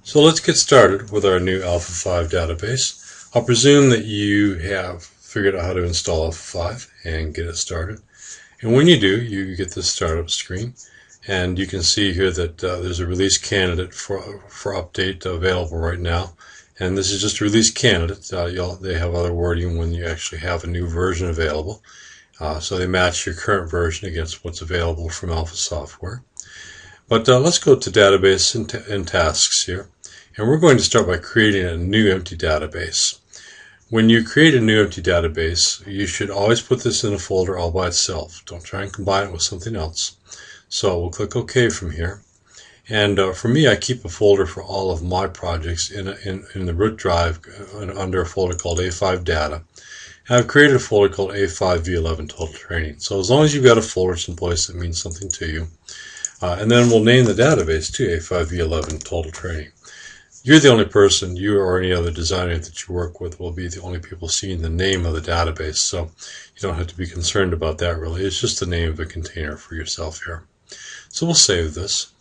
So let's get started with our new Alpha 5 database. I'll presume that you have figured out how to install Alpha 5 and get it started. And when you do, you get this startup screen. And you can see here that there's a release candidate for update available right now. And this is just a release candidate. They have other wording when you actually have a new version available. So they match your current version against what's available from Alpha Software. But let's go to database and tasks here. And we're going to start by creating a new empty database. When you create a new empty database, you should always put this in a folder all by itself. Don't try and combine it with something else. So we'll click OK from here. And for me, I keep a folder for all of my projects in the root drive under a folder called A5 Data. And I've created a folder called A5 v11 Total Training. So as long as you've got a folder someplace that means something to you. And then we'll name the database to A5 v11 Total Training. You're the only person, you or any other designer that you work with will be the only people seeing the name of the database, so you don't have to be concerned about that really. It's just the name of a container for yourself here. So we'll save this.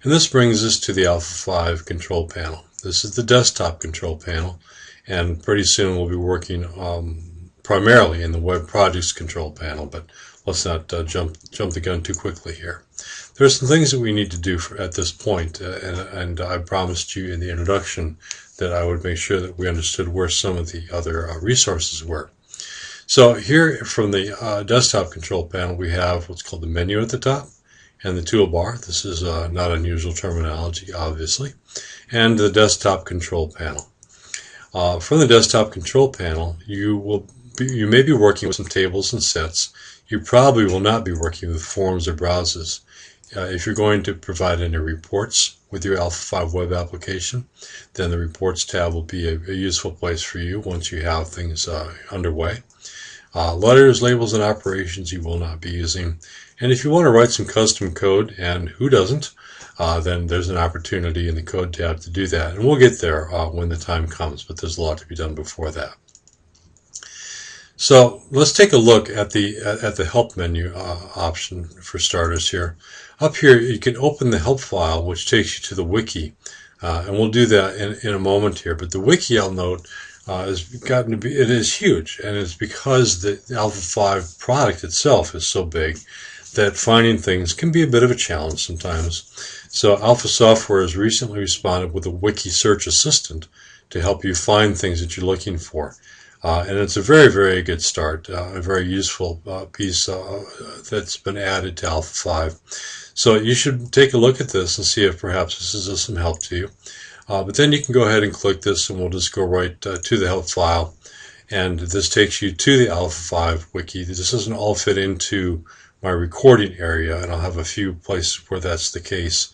And this brings us to the Alpha 5 control panel. This is the desktop control panel, and pretty soon we'll be working primarily in the web projects control panel, but let's not jump the gun too quickly here. There are some things that we need to do at this point, and I promised you in the introduction that I would make sure that we understood where some of the other resources were. So here from the desktop control panel, we have what's called the menu at the top and the toolbar. This is not unusual terminology, obviously, and the desktop control panel. From the desktop control panel, you may be working with some tables and sets. You probably will not be working with forms or browsers. If you're going to provide any reports with your Alpha 5 web application, then the Reports tab will be a useful place for you once you have things underway. Letters, labels, and operations you will not be using. And if you want to write some custom code, and who doesn't, then there's an opportunity in the Code tab to do that. And we'll get there when the time comes, but there's a lot to be done before that. So let's take a look at the help menu option for starters here. Up here you can open the help file, which takes you to the wiki, and we'll do that in a moment here. But the wiki, I'll note, it is huge, and it's because the Alpha 5 product itself is so big that finding things can be a bit of a challenge sometimes. So Alpha Software has recently responded with a wiki search assistant to help you find things that you're looking for. And it's a very, very good start, a very useful piece that's been added to Alpha 5. So you should take a look at this and see if perhaps this is of some help to you. But then you can go ahead and click this, and we'll just go right to the help file. And this takes you to the Alpha 5 wiki. This doesn't all fit into my recording area, and I'll have a few places where that's the case.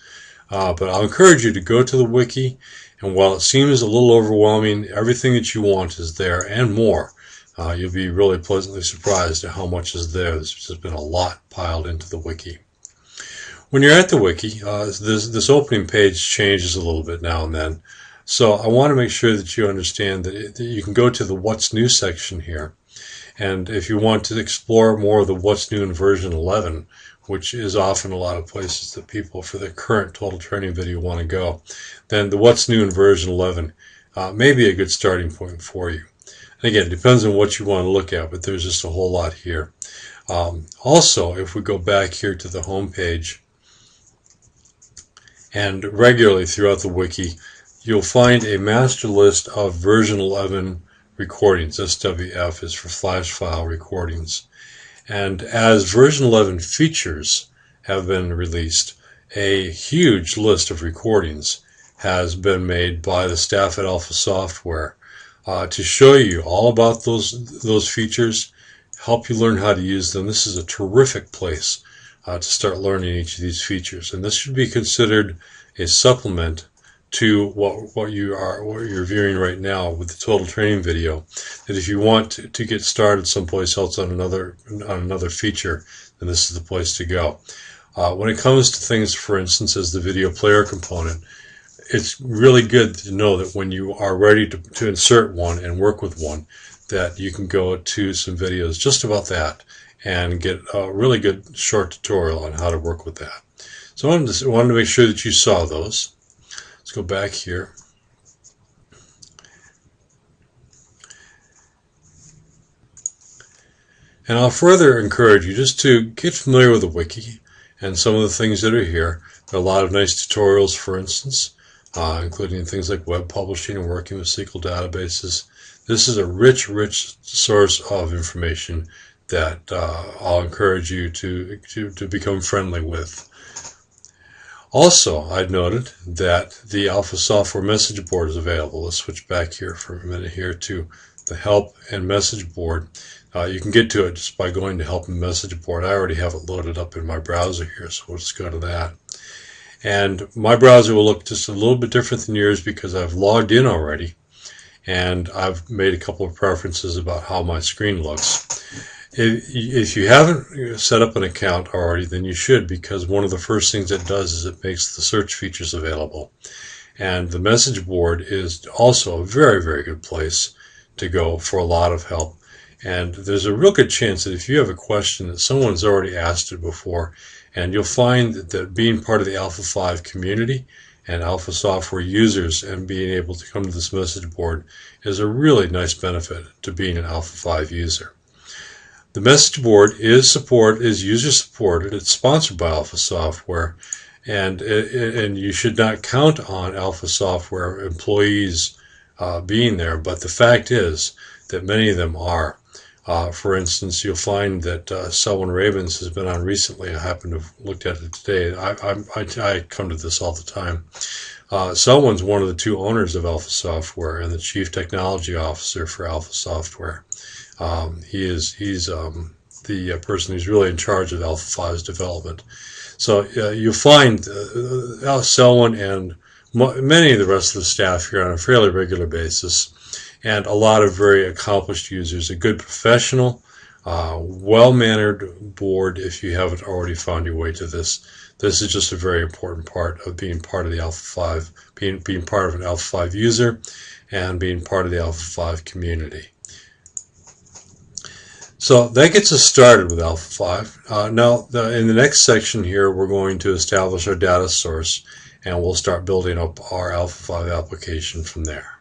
But I'll encourage you to go to the wiki. And while it seems a little overwhelming, everything that you want is there and more. You'll be really pleasantly surprised at how much is there. There's just been a lot piled into the wiki. When you're at the wiki, this opening page changes a little bit now and then. So I want to make sure that you understand that you can go to the What's New section here. And if you want to explore more of the What's New in version 11, which is often a lot of places that people for their current total training video want to go, then the What's New in version 11 may be a good starting point for you. And again, it depends on what you want to look at, but there's just a whole lot here. Also, if we go back here to the home page, and regularly throughout the wiki, you'll find a master list of version 11 recordings. SWF is for flash file recordings. And as version 11 features have been released, a huge list of recordings has been made by the staff at Alpha Software to show you all about those features, help you learn how to use them. This is a terrific place to start learning each of these features, and this should be considered a supplement to what you're viewing right now with the total training video. That if you want to get started someplace else on another feature, then this is the place to go. When it comes to things, for instance, as the video player component, it's really good to know that when you are ready to insert one and work with one, that you can go to some videos just about that and get a really good short tutorial on how to work with that. So I wanted to make sure that you saw those. Let's go back here. And I'll further encourage you just to get familiar with the wiki and some of the things that are here. There are a lot of nice tutorials, for instance, including things like web publishing and working with SQL databases. This is a rich source of information that I'll encourage you to become friendly with. Also, I'd noted that the Alpha Software message board is available. Let's switch back here for a minute here to the help and message board. You can get to it just by going to help and message board. I already have it loaded up in my browser here, so we'll just go to that. And my browser will look just a little bit different than yours because I've logged in already, and I've made a couple of preferences about how my screen looks. If you haven't set up an account already, then you should, because one of the first things it does is it makes the search features available. And the message board is also a very good place to go for a lot of help. And there's a real good chance that if you have a question that someone's already asked it before, and you'll find that being part of the Alpha 5 community and Alpha Software users and being able to come to this message board is a really nice benefit to being an Alpha 5 user. The message board is user supported. It's sponsored by Alpha Software, and you should not count on Alpha Software employees being there, but the fact is that many of them are. For instance, you'll find that Selwyn Ravens has been on recently. I happen to have looked at it today. I come to this all the time. Selwyn's one of the two owners of Alpha Software and the Chief Technology Officer for Alpha Software. He's the person who's really in charge of Alpha 5's development. So you'll find Selwyn and many of the rest of the staff here on a fairly regular basis, and a lot of very accomplished users, a good professional, well-mannered board. If you haven't already found your way to this, this is just a very important part of being part of the Alpha 5, being part of an Alpha 5 user, and being part of the Alpha 5 community. So that gets us started with Alpha 5. Now, in the next section here, we're going to establish our data source, and we'll start building up our Alpha 5 application from there.